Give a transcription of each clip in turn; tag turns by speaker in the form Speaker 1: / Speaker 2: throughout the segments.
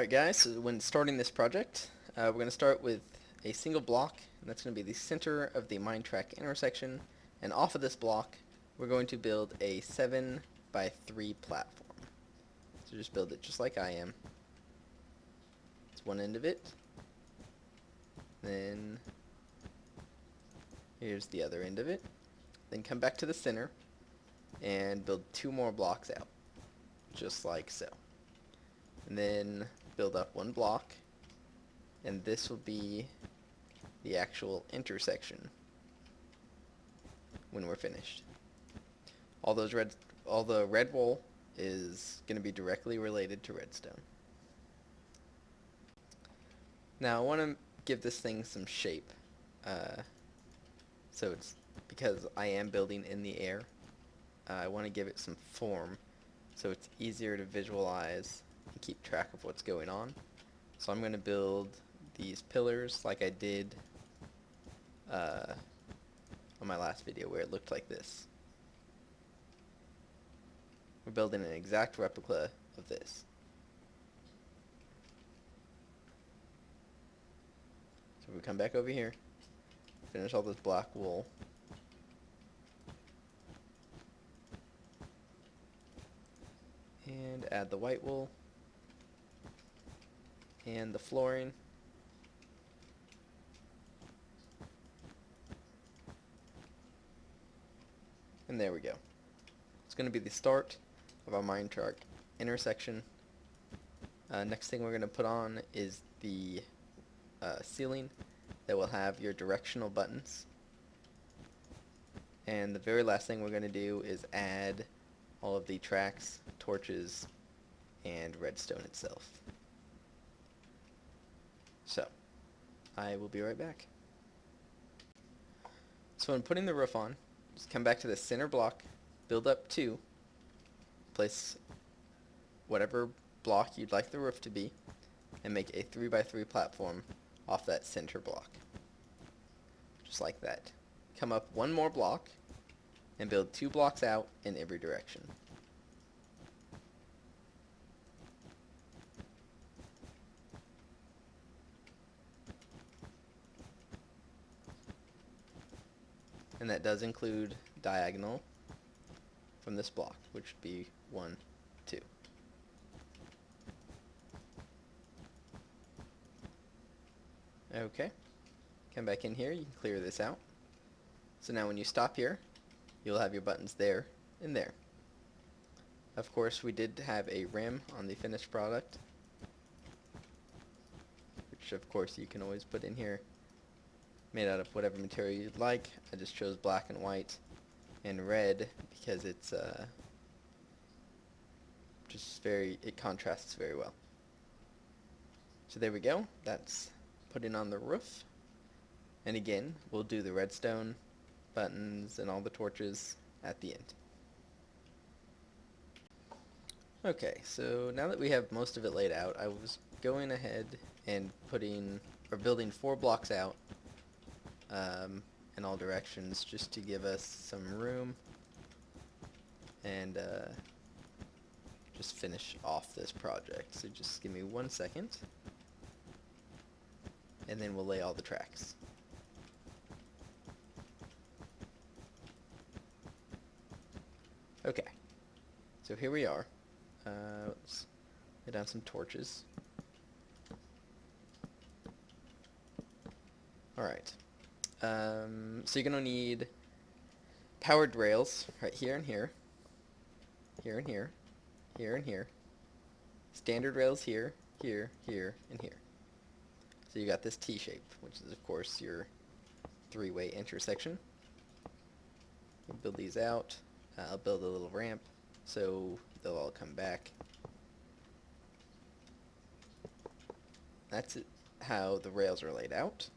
Speaker 1: Alright guys, so when starting this project, we're going to start with a single block, and that's going to be the center of the mine track intersection, and off of this block, we're going to build a 7 by 3 platform. So just build it just like I am. It's one end of it, then here's the other end of it, then come back to the center, and build 2 more blocks out, just like so. And then build up 1 block, and this will be the actual intersection when we're finished. All the red wool is going to be directly related to redstone. Now I want to give this thing some shape. So it's because I am building in the air, I want to give it some form so it's easier to visualize and keep track of what's going on. So I'm going to build these pillars like I did on my last video where it looked like this. We're building an exact replica of this. So we come back over here, finish all this black wool, and add the white wool and the flooring. And there we go. It's going to be the start of our Minecart intersection. Next thing we're going to put on is the ceiling that will have your directional buttons. And the very last thing we're going to do is add all of the tracks, torches, and redstone itself. So, I will be right back. So when putting the roof on, just come back to the center block, build up 2, place whatever block you'd like the roof to be, and make a 3 by 3 platform off that center block. Just like that. Come up 1 more block, and build 2 blocks out in every direction. And that does include diagonal from this block, which would be 1, 2. Okay, come back in here, you can clear this out. So now when you stop here, you'll have your buttons there and there. Of course, we did have a rim on the finished product, which of course you can always put in here, made out of whatever material you'd like. I just chose black and white and red because it's it contrasts very well. So there we go, that's putting on the roof. And again, we'll do the redstone buttons and all the torches at the end. Okay, so now that we have most of it laid out, I was going ahead and building 4 blocks out in all directions just to give us some room and just finish off this project. So just give me 1 second and then we'll lay all the tracks. Okay, so here we are. Let's lay down some torches. Alright. So you're going to need powered rails right here and here, here and here, here and here, standard rails here, here, here, and here. So you got this T-shape, which is of course your 3-way intersection. We'll build these out. I'll build a little ramp so they'll all come back. That's how the rails are laid out.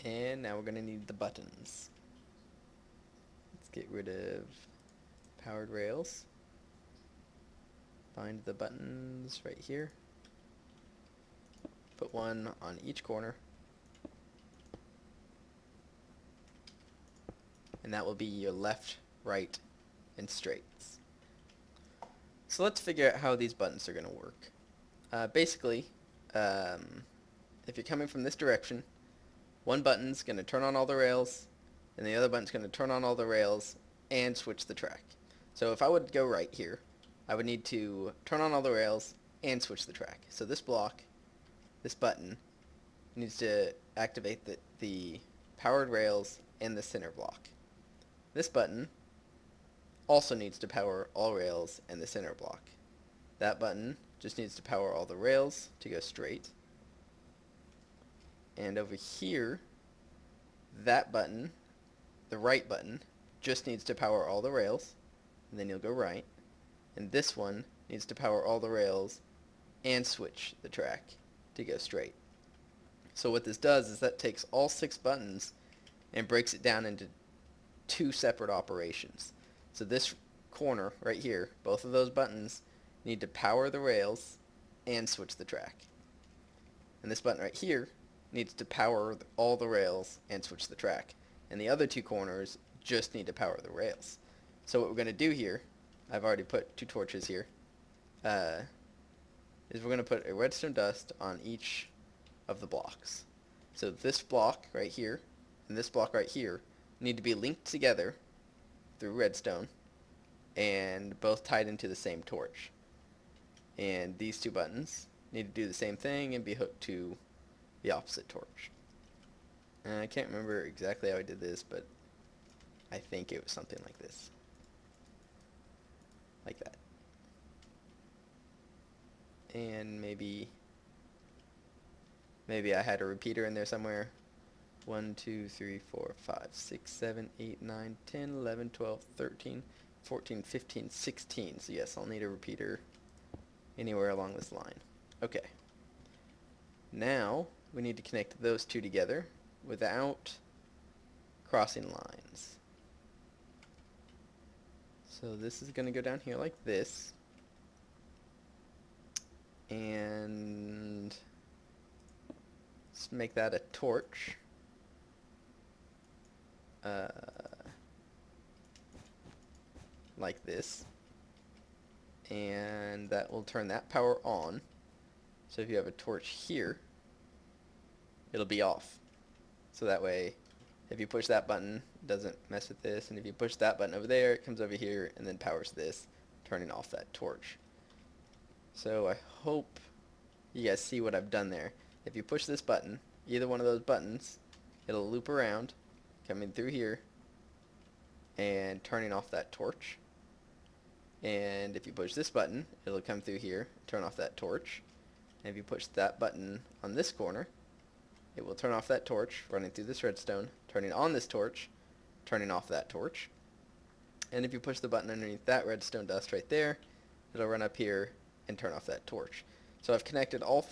Speaker 1: And now we're going to need the buttons. Let's get rid of powered rails. Find the buttons right here. Put 1 on each corner. And that will be your left, right, and straights. So let's figure out how these buttons are going to work. basically, if you're coming from this direction, one button's going to turn on all the rails, and the other button's going to turn on all the rails and switch the track. So if I would go right here, I would need to turn on all the rails and switch the track. So this block, this button, needs to activate the powered rails and the center block. This button also needs to power all rails and the center block. That button just needs to power all the rails to go straight. And over here, that button, the right button, just needs to power all the rails, and then you'll go right. And this one needs to power all the rails and switch the track to go straight. So what this does is that takes all 6 buttons and breaks it down into 2 separate operations. So this corner right here, both of those buttons need to power the rails and switch the track. And this button right here needs to power all the rails and switch the track. And the other 2 corners just need to power the rails. So what we're going to do here, I've already put 2 torches here, is we're going to put a redstone dust on each of the blocks. So this block right here and this block right here need to be linked together through redstone and both tied into the same torch. And these 2 buttons need to do the same thing and be hooked to the opposite torch. And I can't remember exactly how I did this, but I think it was something like this. Like that. And maybe I had a repeater in there somewhere. 1, 2, 3, 4, 5, 6, 7, 8, 9, 10, 11, 12, 13, 14, 15, 16. So yes, I'll need a repeater anywhere along this line. Okay. Now we need to connect those 2 together without crossing lines. So this is going to go down here like this. And let's make that a torch. Like this. And that will turn that power on. So if you have a torch here, it'll be off. So that way, if you push that button, it doesn't mess with this. And if you push that button over there, it comes over here and then powers this, turning off that torch. So I hope you guys see what I've done there. If you push this button, either one of those buttons, it'll loop around, coming through here, and turning off that torch. And if you push this button, it'll come through here, turn off that torch. And if you push that button on this corner, it will turn off that torch, running through this redstone, turning on this torch, turning off that torch. And if you push the button underneath that redstone dust right there, it'll run up here and turn off that torch. So I've connected all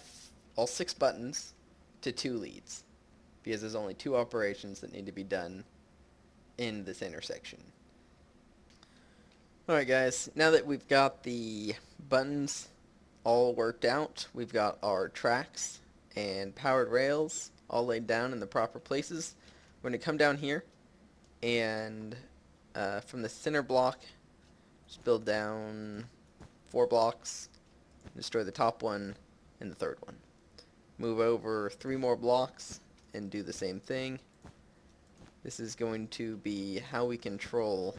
Speaker 1: 6 buttons to 2 leads, because there's only 2 operations that need to be done in this intersection. Alright guys, now that we've got the buttons all worked out, we've got our tracks and powered rails all laid down in the proper places. We're going to come down here and from the center block, just build down 4 blocks, destroy the top one and the 3rd one. Move over 3 more blocks and do the same thing. This is going to be how we control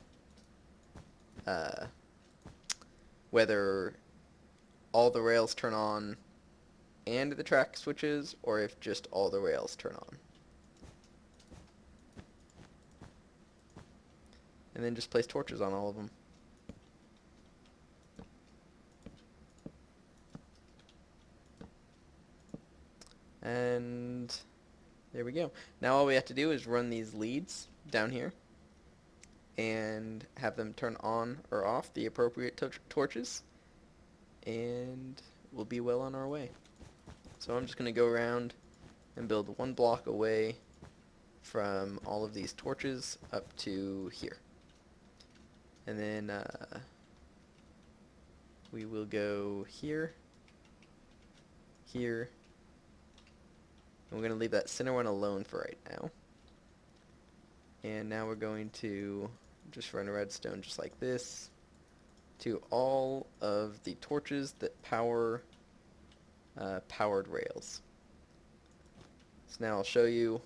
Speaker 1: whether all the rails turn on and the track switches, or if just all the rails turn on. And then just place torches on all of them. And there we go. Now all we have to do is run these leads down here and have them turn on or off the appropriate torches, and we'll be well on our way. So I'm just going to go around and build 1 block away from all of these torches up to here. And then we will go here, here, and we're going to leave that center one alone for right now. And now we're going to just run a redstone just like this to all of the torches that power powered rails. So now I'll show you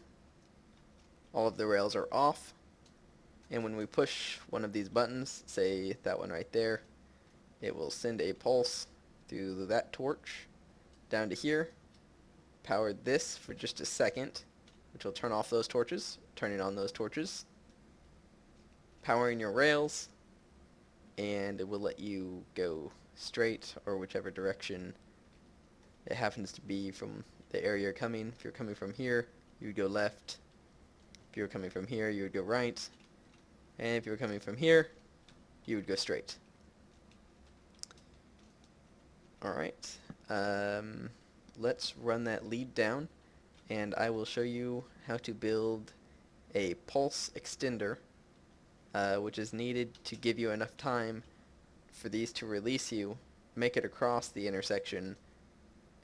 Speaker 1: all of the rails are off, and when we push one of these buttons, say that one right there, it will send a pulse through that torch down to here, power this for just a second, which will turn off those torches, turning on those torches, powering your rails, and it will let you go straight or whichever direction it happens to be from the area you're coming. If you're coming from here, you would go left. If you were coming from here, you would go right. And if you were coming from here, you would go straight. Alright, let's run that lead down, and I will show you how to build a pulse extender, which is needed to give you enough time for these to release you, make it across the intersection,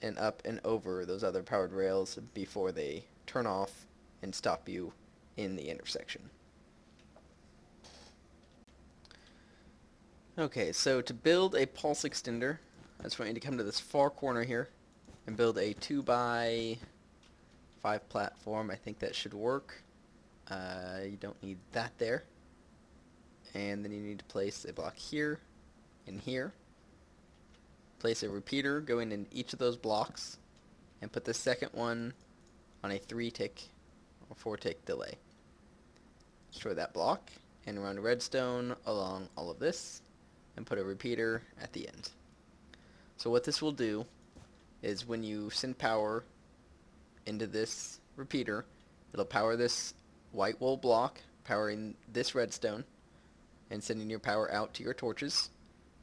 Speaker 1: and up and over those other powered rails before they turn off and stop you in the intersection. Okay, so to build a pulse extender, I just want you to come to this far corner here and build a 2x5 platform. I think that should work. You don't need that there. And then you need to place a block here and here. Place a repeater going in each of those blocks, and put the second one on a 3-tick or 4-tick delay. Destroy that block and run redstone along all of this, and put a repeater at the end. So what this will do is when you send power into this repeater, it'll power this white wool block, powering this redstone, and sending your power out to your torches.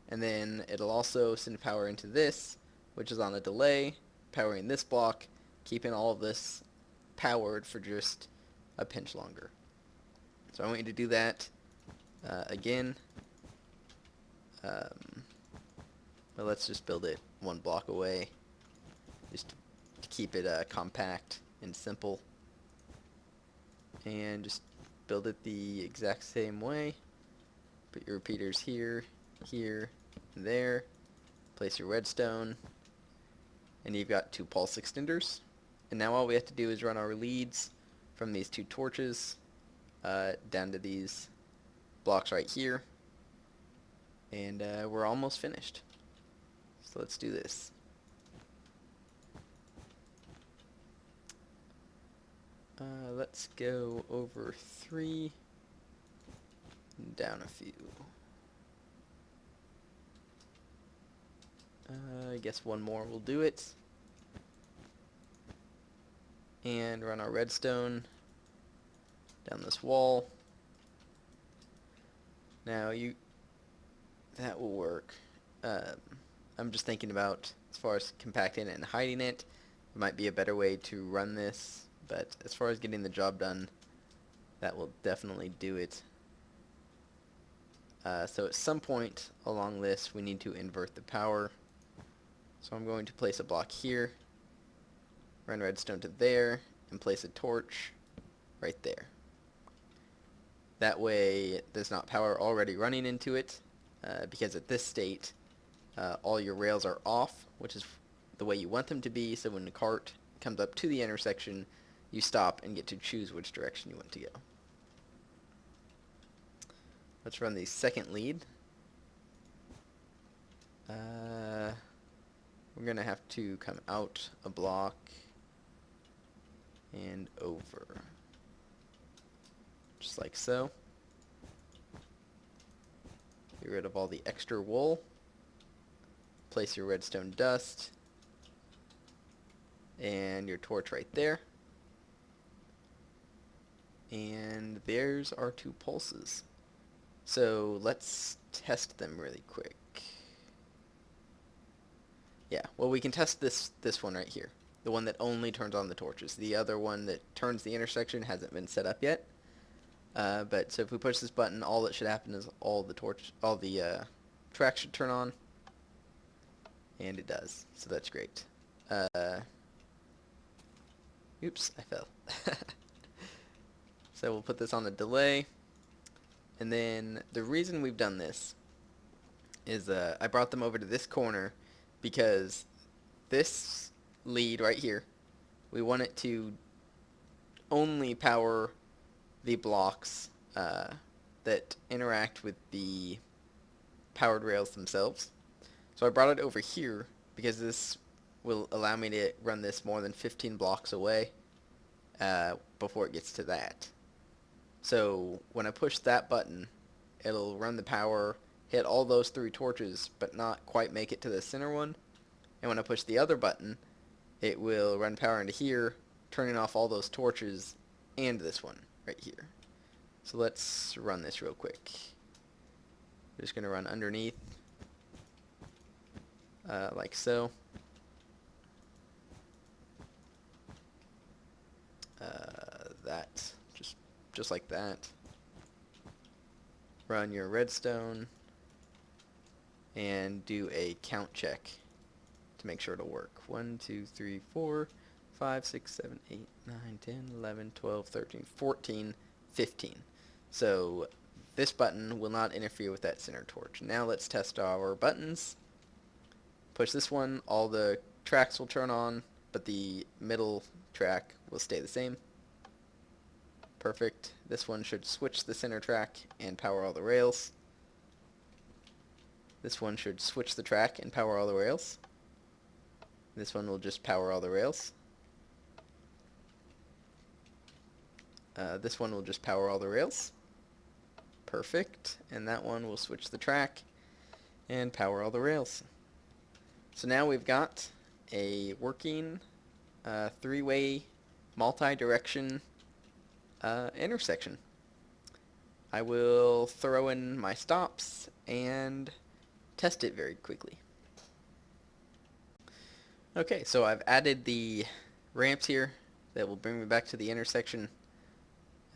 Speaker 1: And then it'll also send power into this, which is on a delay, powering this block, keeping all of this powered for just a pinch longer. So I want you to do that again. Well, let's just build it one block away, just to keep it compact and simple. And just build it the exact same way. Put your repeaters here, here, and there. Place your redstone, and you've got 2 pulse extenders. And now all we have to do is run our leads from these 2 torches down to these blocks right here, and we're almost finished. So let's do this. Let's go over 3 and down a few. I guess one more will do it. And run our redstone down this wall. Now that will work. I'm just thinking about, as far as compacting it and hiding it, there might be a better way to run this, but as far as getting the job done, that will definitely do it. So at some point along this, we need to invert the power. So I'm going to place a block here, run redstone to there, and place a torch right there. That way there's not power already running into it, because at this state all your rails are off, which is the way you want them to be, so when the cart comes up to the intersection, you stop and get to choose which direction you want to go. Let's run the second lead. We're going to have to come out a block and over, just like so. Get rid of all the extra wool. Place your redstone dust and your torch right there. And there's our 2 pulses. So let's test them really quick. Yeah, well, we can test this one right here, the one that only turns on the torches. The other one that turns the intersection hasn't been set up yet. But so if we push this button, all that should happen is all the tracks should turn on, and it does. So that's great. Oops, I fell. So we'll put this on a delay, and then the reason we've done this is I brought them over to this corner because this lead right here, we want it to only power the blocks that interact with the powered rails themselves. So I brought it over here because this will allow me to run this more than 15 blocks away before it gets to that. So when I push that button, it'll run the power, hit all those 3 torches, but not quite make it to the center one. And when I push the other button, it will run power into here, turning off all those torches and this one right here. So let's run this real quick. We're just going to run underneath like so. That, just like that. Run your redstone and do a count check to make sure it'll work. 1, 2, 3, 4, 5, 6, 7, 8, 9, 10, 11, 12, 13, 14, 15. So this button will not interfere with that center torch. Now let's test our buttons. Push this one, all the tracks will turn on, but the middle track will stay the same. Perfect. This one should switch the center track and power all the rails. This one should switch the track and power all the rails. This one will just power all the rails. This one will just power all the rails. Perfect. And that one will switch the track and power all the rails. So now we've got a working 3-way multi-direction intersection. I will throw in my stops and test it very quickly. Okay, so I've added the ramps here that will bring me back to the intersection.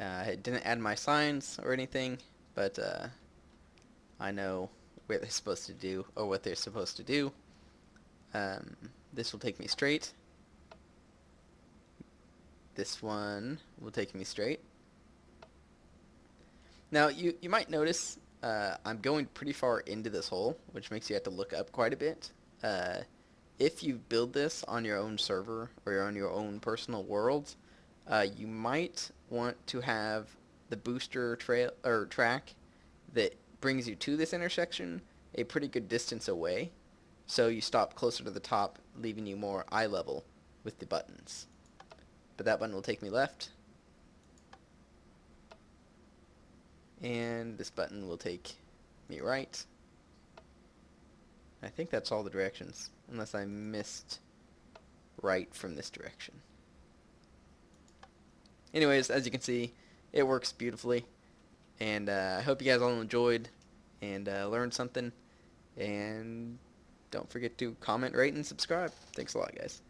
Speaker 1: I didn't add my signs or anything, but I know where they're supposed to do, or what they're supposed to do. This will take me straight. This one will take me straight. Now, you might notice I'm going pretty far into this hole, which makes you have to look up quite a bit. If you build this on your own server or on your own personal world, you might want to have the booster trail or track that brings you to this intersection a pretty good distance away, so you stop closer to the top, leaving you more eye level with the buttons. But that button will take me left, and this button will take me right. I think that's all the directions, unless I missed right from this direction. Anyways, as you can see, it works beautifully, and I hope you guys all enjoyed and learned something, and don't forget to comment, rate, and subscribe. Thanks a lot, guys.